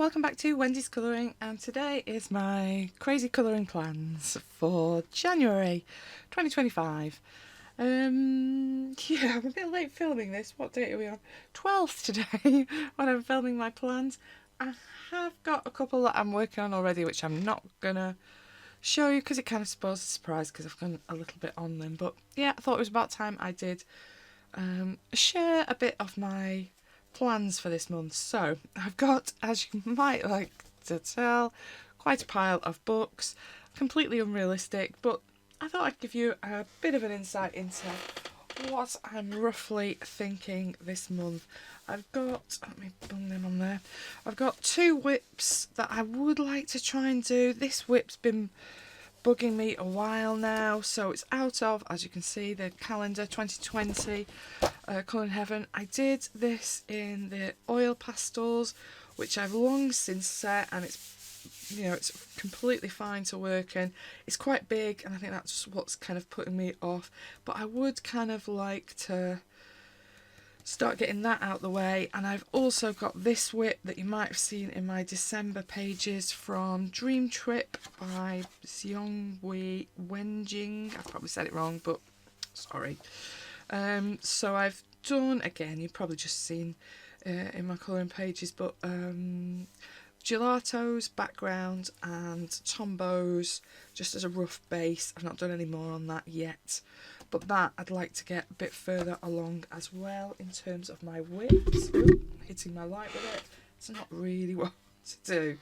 welcome back to Wendy's Colouring, and today is my crazy colouring plans for January 2025. I'm a bit late filming this. What date are we on? 12th today when I'm filming my plans. I have got a couple that I'm working on already which I'm not gonna show you because it kind of spoils the surprise because I've gone a little bit on them. But yeah, I thought it was about time I did share a bit of my plans for this month. So I've got, as you might like to tell, quite a pile of books, completely unrealistic, but I thought I'd give you a bit of an insight into what I'm roughly thinking this month. I've got, let me bung them on there, I've got 2 whips that I would like to try and do. This whip's been bugging me a while now, so it's out of, as you can see, the calendar 2020 Colour in Heaven. I did this in the oil pastels, which I've long since set, and it's completely fine to work in. It's quite big, and I think that's what's kind of putting me off, but I would kind of like to start getting that out the way. And I've also got this whip that you might have seen in my December pages from Dream Trip by Wendy. I've probably said it wrong, but sorry. So I've done, again, you've probably just seen in my colouring pages, but Gelato's background and Tombo's just as a rough base. I've not done any more on that yet, but that I'd like to get a bit further along as well in terms of my whips. Ooh, hitting my light with it. It's not really what to do.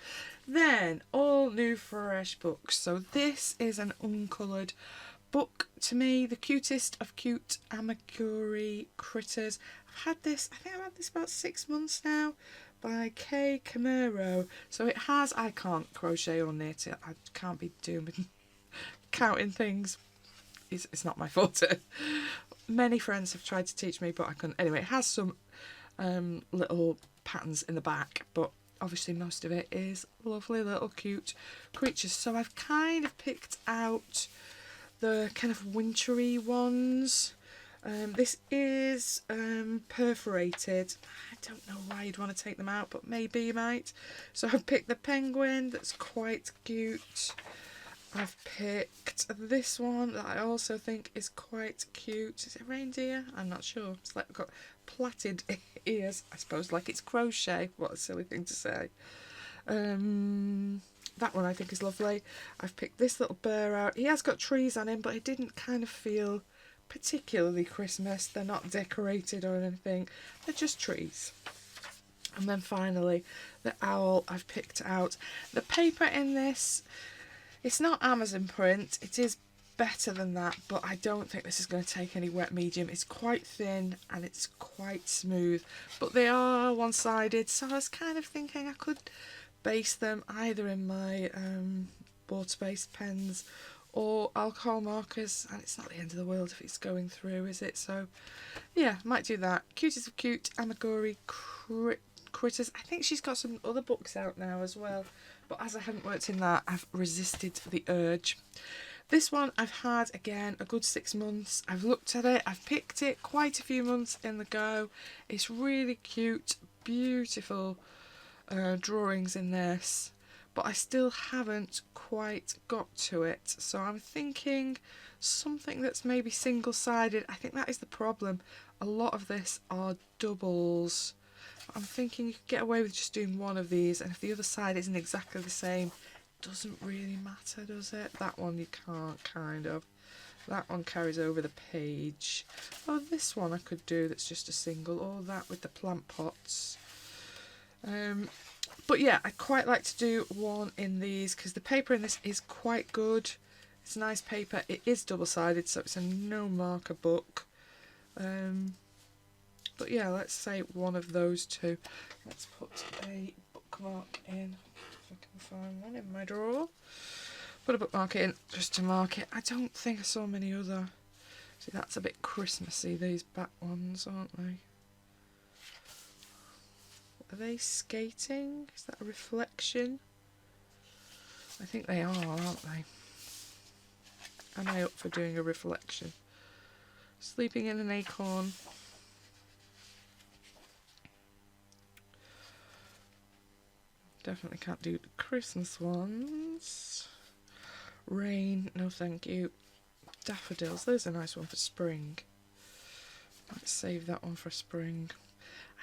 Then all new fresh books. So this is an uncoloured book, to me the cutest of cute amigurumi critters. I think I've had this about 6 months now, by K. Camero. So it has, I can't crochet or knit it, I can't be doing counting things, it's not my forte. Many friends have tried to teach me but I couldn't. Anyway, it has some little patterns in the back, but obviously most of it is lovely little cute creatures. So I've kind of picked out the kind of wintry ones. This is perforated. I don't know why you'd want to take them out, but maybe you might. So I've picked the penguin, that's quite cute. I've picked this one that I also think is quite cute. Is it reindeer? I'm not sure. It's like got plaited ears, I suppose, like it's crochet. What a silly thing to say. That one I think is lovely. I've picked this little bear out. He has got trees on him, but it didn't kind of feel particularly Christmas. They're not decorated or anything, they're just trees. And then finally the owl I've picked out. The paper in this, it's not Amazon print, it is better than that, but I don't think this is going to take any wet medium. It's quite thin and it's quite smooth, but they are one-sided, so I was kind of thinking I could base them either in my water-based pens or alcohol markers, and it's not the end of the world if it's going through, is it? So yeah, might do that. Cutest of cute amigurumi critters. I think she's got some other books out now as well, but as I haven't worked in that, I've resisted the urge. This one I've had, again, a good 6 months. I've looked at it, I've picked it quite a few months in the go. It's really cute, beautiful drawings in this, but I still haven't quite got to it. So I'm thinking something that's maybe single-sided. I think that is the problem. A lot of this are doubles. I'm thinking you could get away with just doing one of these, and if the other side isn't exactly the same, it doesn't really matter, does it? That one you can't, kind of. That one carries over the page. Oh, this one I could do that's just a single, or that with the plant pots. But yeah, I quite like to do one in these because the paper in this is quite good. It's nice paper. It is double-sided, so it's a no marker book. But yeah, let's say one of those 2. Let's put a bookmark in, if I can find one in my drawer. Put a bookmark in just to mark it. I don't think I saw many other. See, that's a bit Christmassy, these back ones, aren't they? Are they skating? Is that a reflection? I think they are, aren't they? Am I up for doing a reflection? Sleeping in an acorn. Definitely can't do the Christmas ones. Rain, no thank you. Daffodils, there's a nice one for spring. Let's save that one for spring.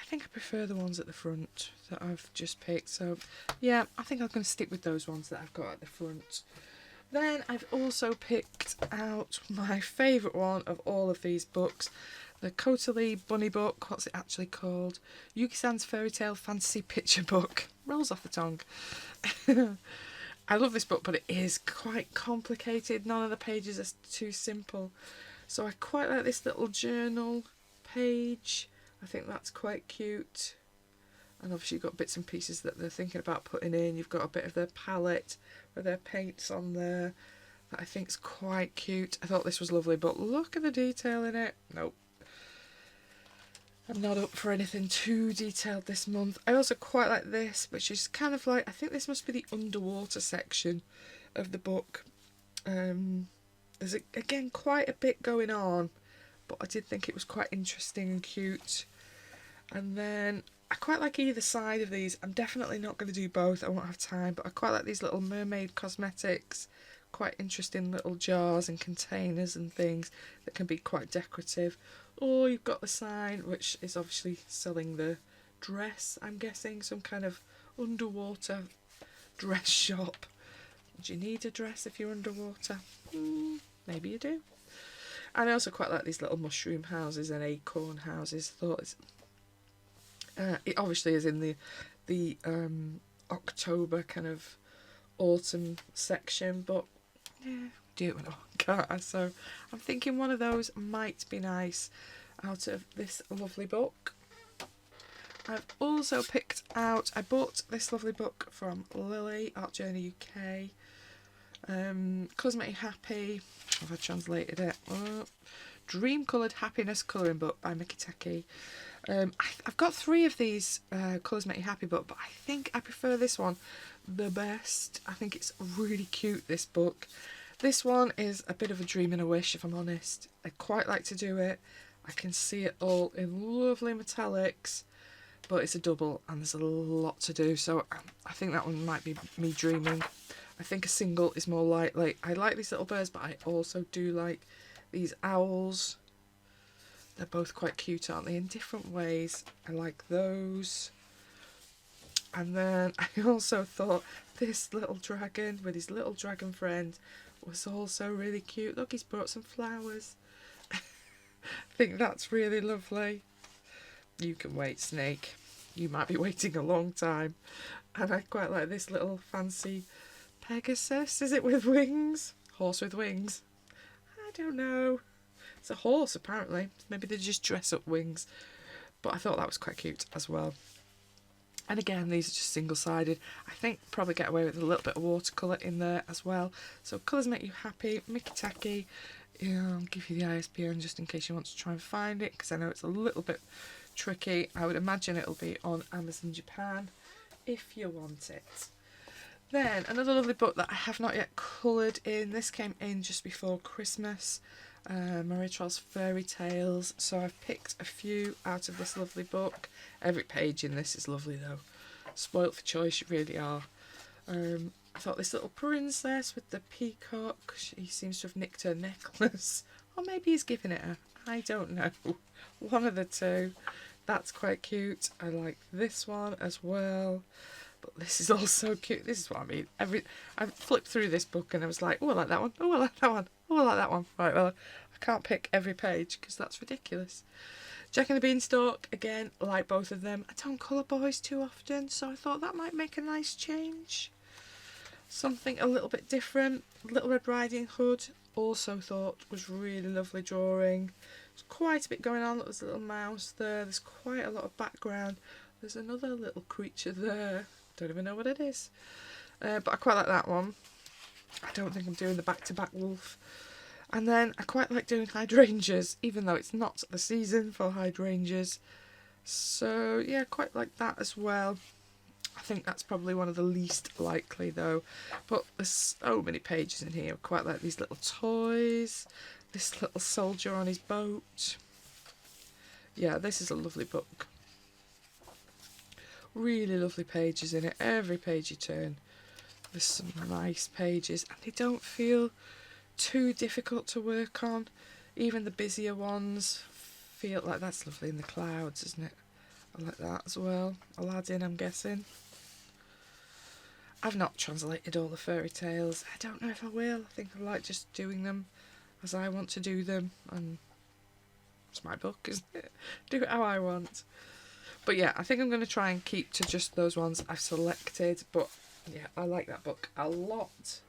I think I prefer the ones at the front that I've just picked, so yeah, I think I'm going to stick with those ones that I've got at the front. Then I've also picked out my favourite one of all of these books, the Kotali Bunny book. What's it actually called? Yuki-san's Fairy Tale Fantasy Picture Book. Rolls off the tongue. I love this book, but it is quite complicated. None of the pages are too simple. So I quite like this little journal page. I think that's quite cute. And obviously you've got bits and pieces that they're thinking about putting in. You've got a bit of their palette with their paints on there that I think is quite cute. I thought this was lovely, but look at the detail in it. Nope. I'm not up for anything too detailed this month. I also quite like this, which is kind of like, I think this must be the underwater section of the book. There's, again, quite a bit going on, but I did think it was quite interesting and cute. And then I quite like either side of these. I'm definitely not going to do both, I won't have time, but I quite like these little mermaid cosmetics. Quite interesting little jars and containers and things that can be quite decorative. Or you've got the sign, which is obviously selling the dress, I'm guessing, some kind of underwater dress shop. Do you need a dress if you're underwater? Maybe you do. And I also quite like these little mushroom houses and acorn houses. Thought it's, it obviously is in the October kind of autumn section, but yeah, do it when I want, can't I? So I'm thinking one of those might be nice out of this lovely book. I've also picked out, I bought this lovely book from Lily, Art Journey UK. Colours Make You Happy. Have I translated it? Dream Coloured Happiness Colouring Book by Mickey Taki. I've got 3 of these Colours Make You Happy book, but I think I prefer this one the best. I think it's really cute, this book. This one is a bit of a dream and a wish, if I'm honest. I quite like to do it. I can see it all in lovely metallics, but it's a double and there's a lot to do, so I think that one might be me dreaming. I think a single is more likely. I like these little birds, but I also do like these owls. They're both quite cute, aren't they, in different ways. I like those. And then I also thought this little dragon with his little dragon friend was also really cute. Look, he's brought some flowers. I think that's really lovely. You can wait, Snake. You might be waiting a long time. And I quite like this little fancy Pegasus. Is it with wings? Horse with wings? I don't know. It's a horse, apparently. Maybe they just dress up wings. But I thought that was quite cute as well. And again, these are just single-sided. I think probably get away with a little bit of watercolour in there as well. So Colours Make You Happy, Mickey Taki. Yeah, I'll give you the ISBN just in case you want to try and find it, because I know it's a little bit tricky. I would imagine it'll be on Amazon Japan if you want it. Then another lovely book that I have not yet coloured in. This came in just before Christmas. Maria Troll's Fairytales. So I've picked a few out of this lovely book. Every page in this is lovely though. Spoilt for choice, you really are. I thought this little princess with the peacock, she seems to have nicked her necklace. Or maybe he's given it her. I don't know. One of the two. That's quite cute. I like this one as well. But this is also cute. This is what I mean. I flipped through this book and I was like, oh, I like that one. Oh, I like that one. Oh, I like that one. Right, well, I can't pick every page because that's ridiculous. Jack and the Beanstalk, again, like both of them. I don't colour boys too often, so I thought that might make a nice change. Something a little bit different. Little Red Riding Hood, also thought was really lovely drawing. There's quite a bit going on. There's a little mouse there. There's quite a lot of background. There's another little creature there. Don't even know what it is. But I quite like that one. I don't think I'm doing the back-to-back wolf. And then I quite like doing hydrangeas, even though it's not the season for hydrangeas. So yeah, quite like that as well. I think that's probably one of the least likely though. But there's so many pages in here. I quite like these little toys. This little soldier on his boat. Yeah, this is a lovely book. Really lovely pages in it. Every page you turn, there's some nice pages, and they don't feel too difficult to work on. Even the busier ones feel like that's lovely in the clouds, isn't it? I like that as well. Aladdin, I'm guessing. I've not translated all the fairy tales. I don't know if I will. I think I like just doing them as I want to do them, and it's my book, isn't it? Do it how I want. But yeah, I think I'm going to try and keep to just those ones I've selected. But yeah, I like that book a lot.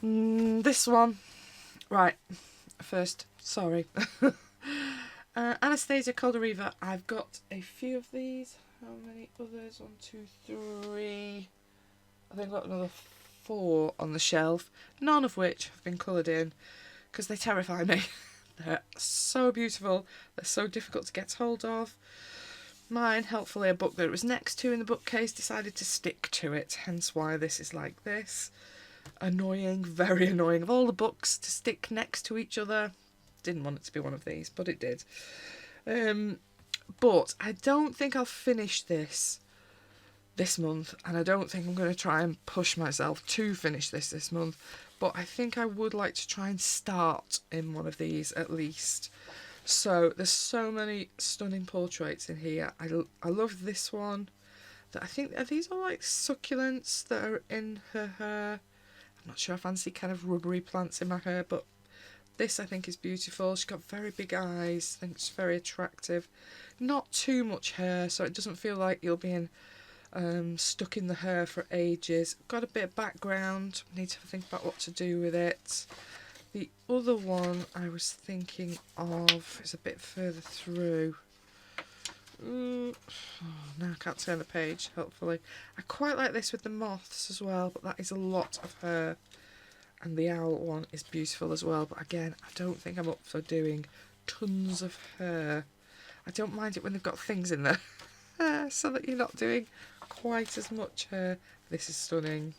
This one. Right. First, sorry. Anastasia Caldereva. I've got a few of these. How many others? 1, 2, 3. I think I've got another 4 on the shelf. None of which have been coloured in because they terrify me. They're so beautiful. They're so difficult to get hold of. Mine, helpfully, a book that it was next to in the bookcase, decided to stick to it. Hence why this is like this. Annoying, very annoying. Of all the books to stick next to each other, didn't want it to be one of these, but it did. But I don't think I'll finish this month, and I don't think I'm going to try and push myself to finish this month, but I think I would like to try and start in one of these at least. So there's so many stunning portraits in here. I love this one. That I think, are these all like succulents that are in her hair? I'm not sure I fancy kind of rubbery plants in my hair, but this I think is beautiful. She's got very big eyes. I think it's very attractive. Not too much hair, so it doesn't feel like you're being stuck in the hair for ages. Got a bit of background. Need to think about what to do with it. The other one I was thinking of is a bit further through. Now I can't turn the page, helpfully. I quite like this with the moths as well, but that is a lot of hair. And the owl one is beautiful as well, but again, I don't think I'm up for doing tons of hair. I don't mind it when they've got things in there, so that you're not doing quite as much hair. This is stunning.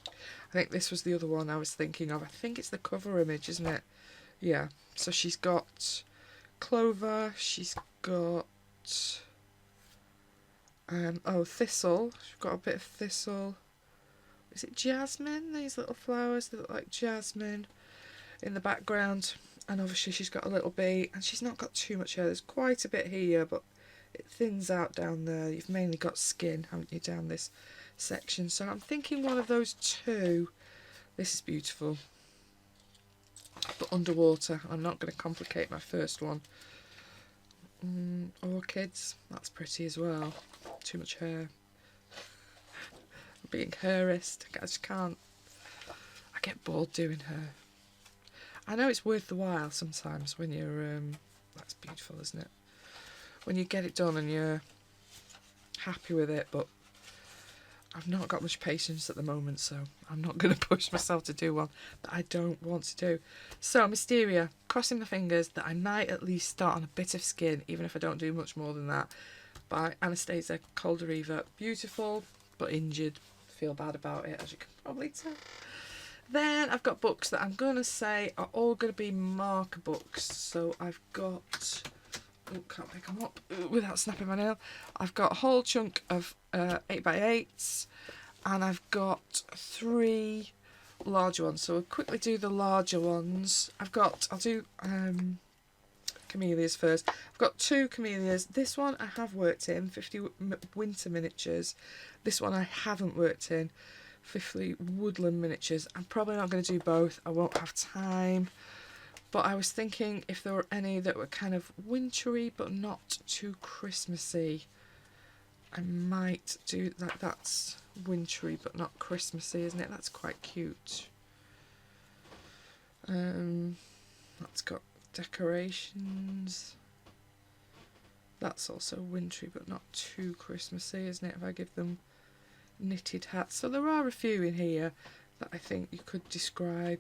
I think this was the other one I was thinking of. I think it's the cover image, isn't it? Yeah. So she's got clover. She's got thistle. She's got a bit of thistle. Is it jasmine? These little flowers that look like jasmine in the background. And obviously she's got a little bee, and she's not got too much hair. There's quite a bit here, but it thins out down there. You've mainly got skin, haven't you, down this section? So I'm thinking one of those two. This is beautiful, but underwater. I'm not going to complicate my first one. Orchids, that's pretty as well. Too much hair. I'm being hairist. I just can't. I get bored doing hair. I know it's worth the while sometimes when you're that's beautiful, isn't it? When you get it done and you're happy with it, but I've not got much patience at the moment, so I'm not going to push myself to do one that I don't want to do. So, Mysteria, crossing my fingers that I might at least start on a bit of skin, even if I don't do much more than that, by Anastasia Caldereva. Beautiful, but injured. Feel bad about it, as you can probably tell. Then I've got books that I'm going to say are all going to be marker books. So I've got... Oh, can't pick them up without snapping my nail. I've got a whole chunk of 8x8s, and I've got 3 larger ones. So we'll quickly do the larger ones. I'll do camellias first. I've got 2 camellias. This one I have worked in, 50 winter miniatures. This one I haven't worked in, 50 woodland miniatures. I'm probably not going to do both. I won't have time. But I was thinking if there were any that were kind of wintry but not too Christmassy, I might do that. That's wintry but not Christmassy, isn't it? That's quite cute. That's got decorations. That's also wintry but not too Christmassy, isn't it? If I give them knitted hats. So there are a few in here that I think you could describe.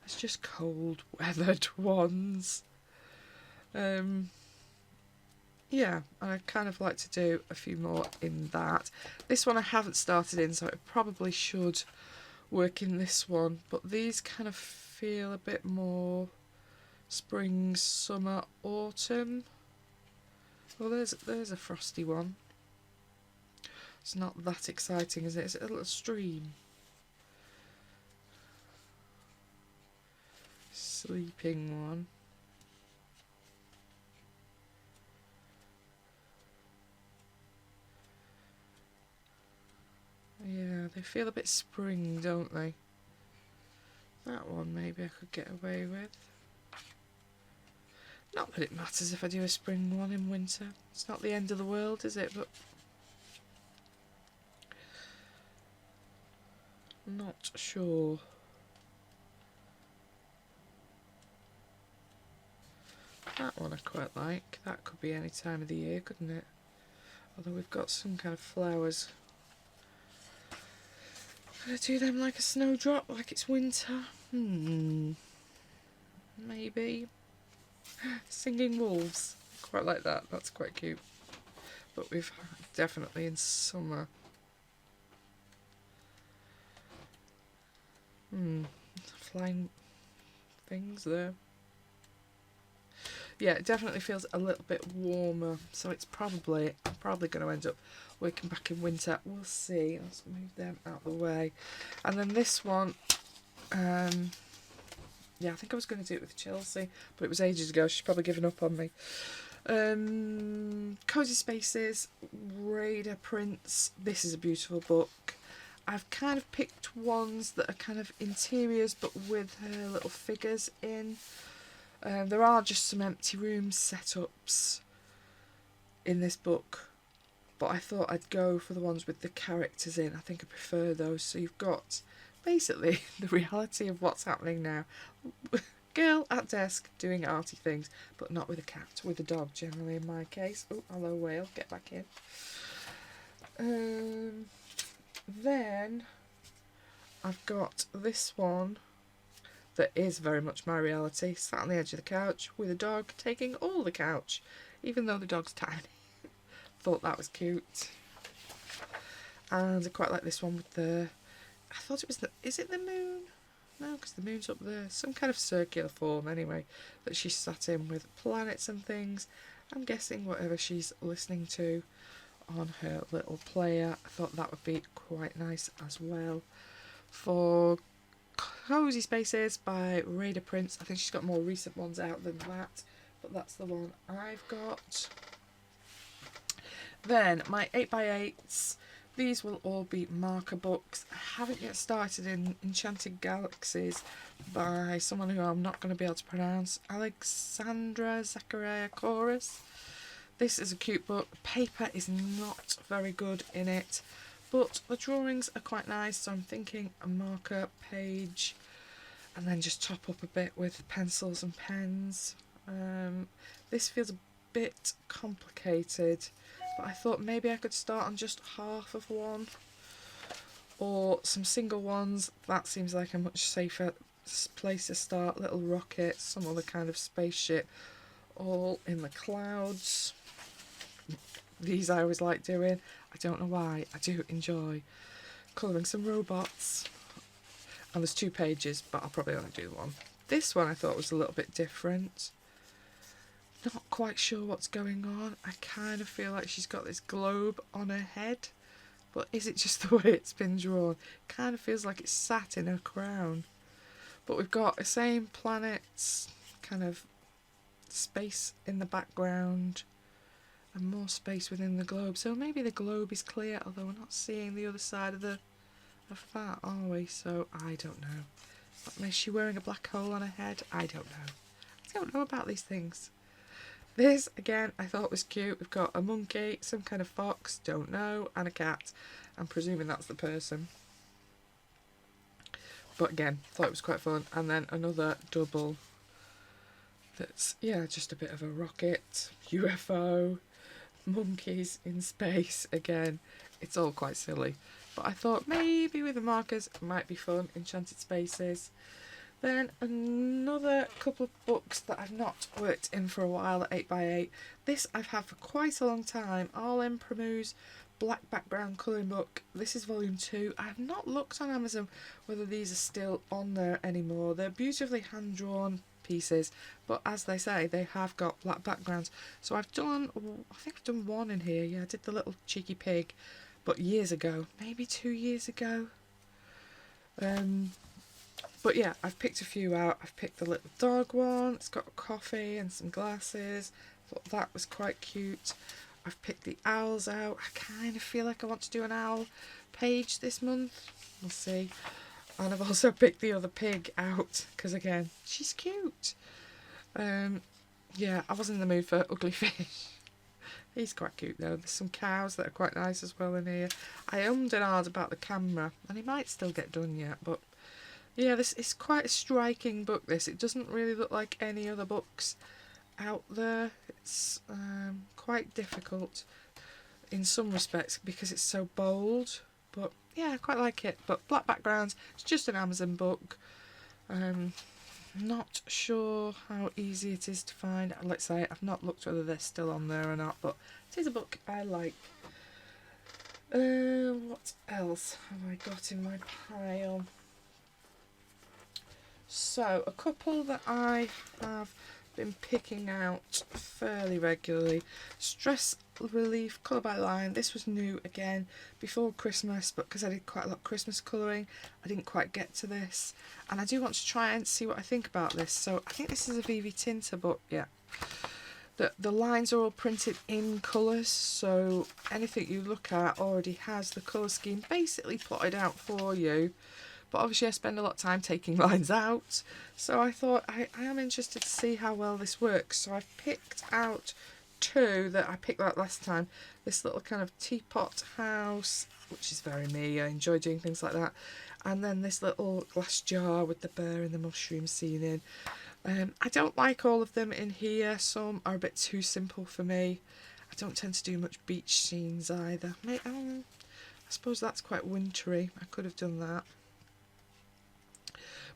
It's just cold weathered ones. Yeah, and I'd kind of like to do a few more in that. This one I haven't started in, so it probably should work in this one. But these kind of feel a bit more spring, summer, autumn. Well, there's a frosty one. It's not that exciting, is it? It's a little stream. Sleeping one. Yeah, they feel a bit spring, don't they? That one maybe I could get away with. Not that it matters if I do a spring one in winter. It's not the end of the world, is it? But not sure. That one I quite like. That could be any time of the year, couldn't it? Although we've got some kind of flowers. Could I do them like a snowdrop, like it's winter? Maybe. Singing wolves. Quite like that. That's quite cute. But we've definitely in summer. Flying things there. Yeah, it definitely feels a little bit warmer, so it's probably going to end up working back in winter. We'll see. Let's move them out of the way. And then this one, yeah, I think I was going to do it with Chelsea, but it was ages ago. She's probably given up on me. Cozy Spaces, Raider Prince. This is a beautiful book. I've kind of picked ones that are kind of interiors, but with her little figures in. There are just some empty room setups in this book, but I thought I'd go for the ones with the characters in. I think I prefer those. So you've got basically the reality of what's happening now. Girl at desk doing arty things, but not with a cat, with a dog generally in my case. Oh, hello whale, get back in. Then I've got this one that is very much my reality, sat on the edge of the couch with a dog taking all the couch, even though the dog's tiny. Thought that was cute. And I quite like this one with the, I thought it was the, is it the moon? No, because the moon's up there. Some kind of circular form anyway, that she sat in with planets and things. I'm guessing whatever she's listening to on her little player. I thought that would be quite nice as well. For Cozy Spaces by Raider Prince. I think she's got more recent ones out than that, but that's the one I've got. Then my 8x8s. These will all be marker books. I haven't yet started in Enchanted Galaxies by someone who I'm not going to be able to pronounce. Alexandra Zachariah Chorus. This is a cute book. Paper is not very good in it, but the drawings are quite nice, so I'm thinking a marker page and then just top up a bit with pencils and pens. This feels a bit complicated, but I thought maybe I could start on just half of one or some single ones. That seems like a much safer place to start. Little rockets, some other kind of spaceship, all in the clouds. These I always like doing. I don't know why. I do enjoy colouring some robots. And there's 2 pages, but I'll probably only do one. This one I thought was a little bit different. Not quite sure what's going on. I kind of feel like she's got this globe on her head. But is it just the way it's been drawn? Kind of feels like it's sat in her crown. But we've got the same planets, kind of space in the background, and more space within the globe. So maybe the globe is clear, although we're not seeing the other side of that, are we? So I don't know. But is she wearing a black hole on her head? I don't know. I don't know about these things. This, again, I thought was cute. We've got a monkey, some kind of fox, don't know, and a cat. I'm presuming that's the person. But again, thought it was quite fun. And then another double that's, yeah, just a bit of a rocket, UFO, monkeys in space. Again, it's all quite silly. But I thought maybe with the markers it might be fun. Enchanted Spaces. Then another couple of books that I've not worked in for a while at 8x8. This I've had for quite a long time. Arlen Premu's black background colouring book. This is volume 2. I have not looked on Amazon whether these are still on there anymore. They're beautifully hand-drawn pieces, but as they say, they have got black backgrounds. So I've done, I think I've done one in here. Yeah, I did the little cheeky pig, but years ago, maybe 2 years ago. But yeah, I've picked a few out. I've picked the little dog one. It's got a coffee and some glasses. Thought that was quite cute. I've picked the owls out. I kind of feel like I want to do an owl page this month. We'll see. And I've also picked the other pig out because, again, she's cute. Yeah, I was in the mood for ugly fish. He's quite cute though. There's some cows that are quite nice as well in here. I ummed and ahed about the camera, and he might still get done yet, but yeah, this is quite a striking book, this. It doesn't really look like any other books out there. It's quite difficult in some respects because it's so bold, but yeah, I quite like it. But black backgrounds, it's just an Amazon book. Not sure how easy it is to find. Let's say I've not looked whether they're still on there or not, but it is a book I like. What else have I got in my pile? So, a couple that I have been picking out fairly regularly. Stress Relief Colour by Line. This was new again before Christmas, but because I did quite a lot of Christmas colouring, I didn't quite get to this. And I do want to try and see what I think about this. So, I think this is a VV Tinter book, yeah. The lines are all printed in colours, so anything you look at already has the colour scheme basically plotted out for you. But obviously I spend a lot of time taking lines out, so I thought I am interested to see how well this works. So I've picked out two that I picked out last time. This little kind of teapot house, which is very me. I enjoy doing things like that. And then this little glass jar with the bear and the mushroom scene in. I don't like all of them in here. Some are a bit too simple for me. I don't tend to do much beach scenes either. I suppose that's quite wintry. I could have done that.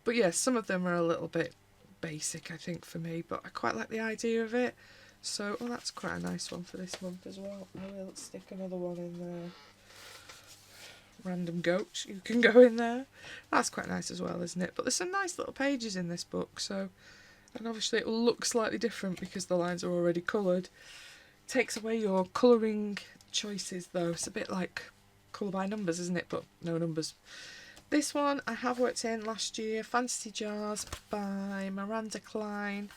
But yeah, some of them are a little bit basic, I think, for me, but I quite like the idea of it. So, oh, that's quite a nice one for this month as well. I will stick another one in there. Random goat, you can go in there. That's quite nice as well, isn't it? But there's some nice little pages in this book, so... And obviously it will look slightly different because the lines are already coloured. Takes away your colouring choices, though. It's a bit like colour by numbers, isn't it? But no numbers. This one I have worked in last year, Fantasy Jars by Miranda Klein.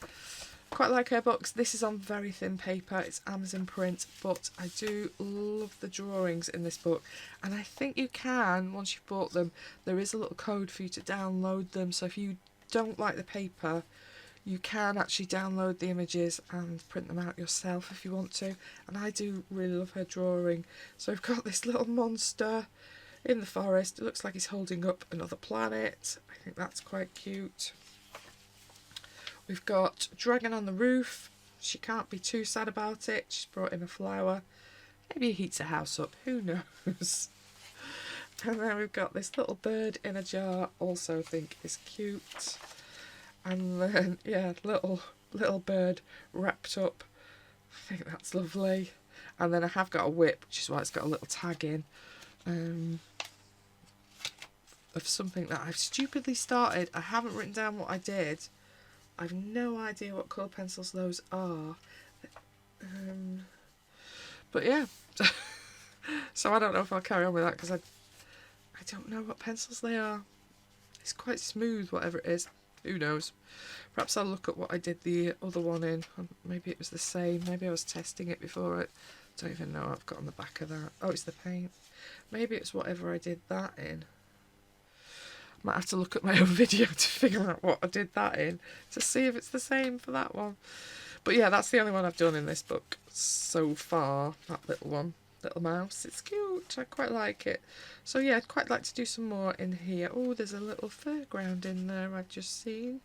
Quite like her books. This is on very thin paper, it's Amazon print, but I do love the drawings in this book. And I think you can, once you've bought them, there is a little code for you to download them. So if you don't like the paper, you can actually download the images and print them out yourself if you want to. And I do really love her drawing. So I've got this little monster in the forest. It looks like he's holding up another planet. I think that's quite cute. We've got Dragon on the Roof. She can't be too sad about it. She's brought him a flower. Maybe he heats her house up. Who knows? And then we've got this little bird in a jar. Also think is cute. And then, yeah, little bird wrapped up. I think that's lovely. And then I have got a whip, which is why it's got a little tag in. Of something that I've stupidly started. I haven't written down what I did. I've no idea what colour pencils those are. But yeah. So I don't know if I'll carry on with that because I don't know what pencils they are. It's quite smooth, whatever it is. Who knows? Perhaps I'll look at what I did the other one in. Maybe it was the same. Maybe I was testing it before it. Don't even know what I've got on the back of that. Oh, it's the paint. Maybe it's whatever I did that in. Might have to look at my own video to figure out what I did that in to see if it's the same for that one. But yeah, that's the only one I've done in this book so far. That little one. Little mouse. It's cute. I quite like it. So yeah, I'd quite like to do some more in here. Oh, there's a little fairground in there I've just seen.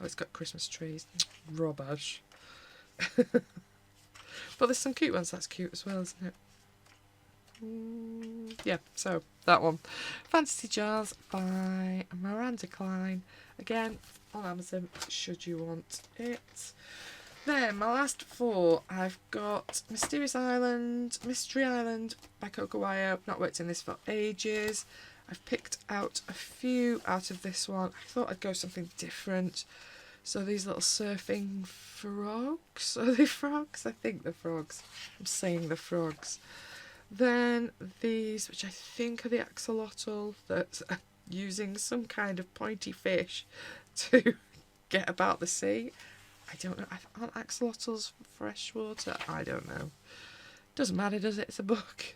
Oh, it's got Christmas trees. Rubbish. But there's some cute ones. That's cute as well, isn't it? Yeah, so that one. Fantasy Jars by Miranda Klein. Again, on Amazon, should you want it. Then, my last four, I've got Mystery Island by Coco Wire. I've not worked in this for ages. I've picked out a few out of this one. I thought I'd go something different. So these little surfing frogs, are they frogs? I think they're frogs. I'm saying the frogs. Then these, which I think are the axolotl, that are using some kind of pointy fish to get about the sea. I don't know. Aren't axolotls freshwater? I don't know. Doesn't matter, does it? It's a book.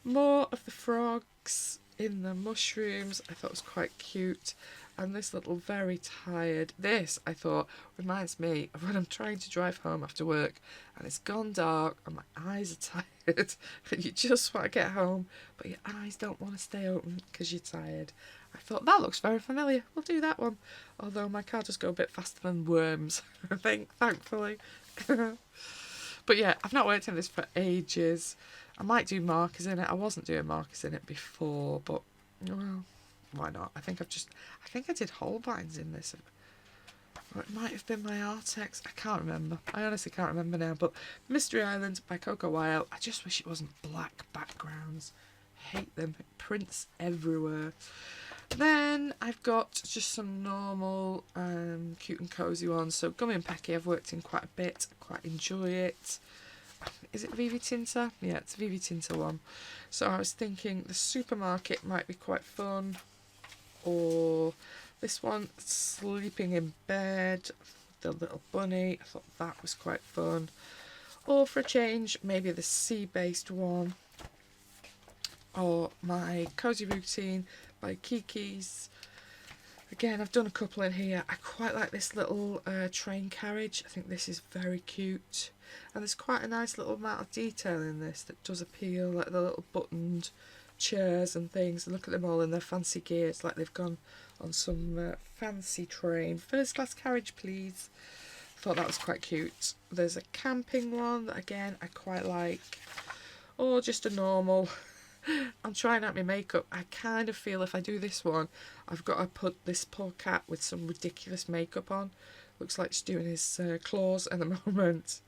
More of the frogs in the mushrooms. I thought was quite cute. And this little very tired. This, I thought, reminds me of when I'm trying to drive home after work and it's gone dark and my eyes are tired and you just want to get home but your eyes don't want to stay open because you're tired. I thought that looks very familiar. We'll do that one. Although my car does go a bit faster than worms, I think, thankfully. But yeah, I've not worked in this for ages. I might do markers in it. I wasn't doing markers in it before, but well, why not? I think I did Holbein's in this. Or it might have been my Artex. I can't remember. I honestly can't remember now. But Mystery Island by Coco Weil. I just wish it wasn't black backgrounds. Hate them. Prints everywhere. Then I've got just some normal cute and cosy ones. So Gummy and Pecky I've worked in quite a bit. I quite enjoy it. Is it Vivi Tinta? Yeah, it's a Vivi Tinta one. So I was thinking the supermarket might be quite fun. Or this one, Sleeping in Bed, the little bunny. I thought that was quite fun. Or for a change, maybe the sea-based one. Or my Cozy Routine by Kiki's. Again, I've done a couple in here. I quite like this little train carriage. I think this is very cute. And there's quite a nice little amount of detail in this that does appeal, like the little buttoned chairs and things. And look at them all in their fancy gear. It's like they've gone on some fancy train. First class carriage, please. I thought that was quite cute. There's a camping one that, again, I quite like. Or just a normal. I'm trying out my makeup. I kind of feel if I do this one, I've got to put this poor cat with some ridiculous makeup on. Looks like she's doing his claws at the moment.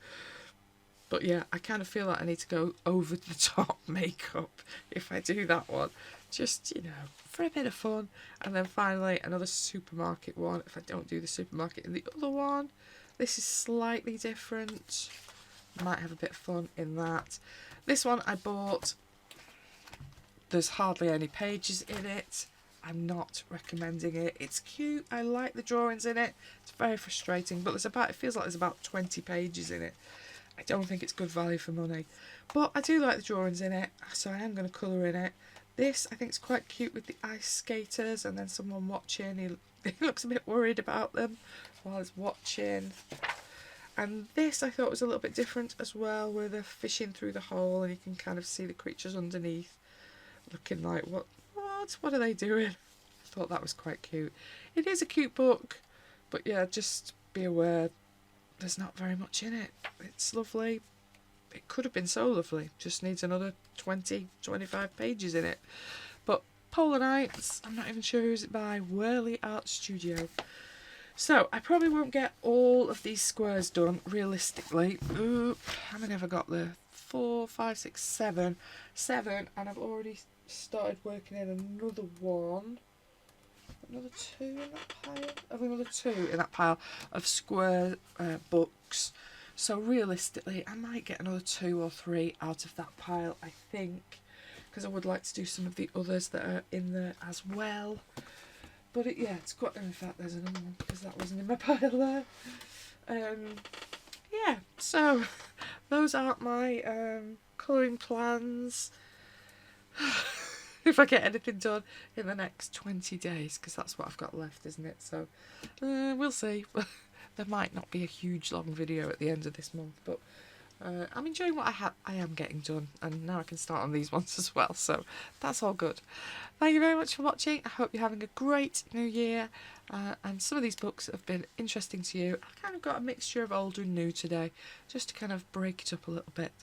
But yeah, I kind of feel like I need to go over the top makeup if I do that one. Just, you know, for a bit of fun. And then finally, another supermarket one. If I don't do the supermarket in the other one, this is slightly different. Might have a bit of fun in that. This one I bought. There's hardly any pages in it. I'm not recommending it. It's cute. I like the drawings in it. It's very frustrating, but it feels like there's about 20 pages in it. I don't think it's good value for money. But I do like the drawings in it, so I am going to colour in it. This, I think, is quite cute with the ice skaters and then someone watching. He looks a bit worried about them while he's watching. And this I thought was a little bit different as well, where they're fishing through the hole and you can kind of see the creatures underneath. Looking like, what are they doing? I thought that was quite cute. It is a cute book, but yeah, just be aware there's not very much in it. It's lovely. It could have been so lovely. Just needs another 20, 25 pages in it. But Polar Nights, I'm not even sure who's it by. Whirly Art Studio. So, I probably won't get all of these squares done, realistically. Oop, how many have I got there? 4, 5, 6, 7. 7, and I've already started working in another one. Another 2 in that pile? I've another 2 in that pile of square books. So realistically, I might get another 2 or 3 out of that pile, I think. Because I would like to do some of the others that are in there as well. But yeah, it's got, in fact there's another one because that wasn't in my pile there. Yeah, so those aren't my colouring plans. If I get anything done in the next 20 days, because that's what I've got left, isn't it? So we'll see. There might not be a huge long video at the end of this month, but I'm enjoying what I am getting done, and now I can start on these ones as well, so that's all good. Thank you very much for watching. I hope you're having a great new year, and some of these books have been interesting to you. I've kind of got a mixture of old and new today, just to kind of break it up a little bit.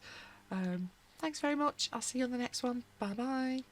Thanks very much. I'll see you on the next one. Bye bye.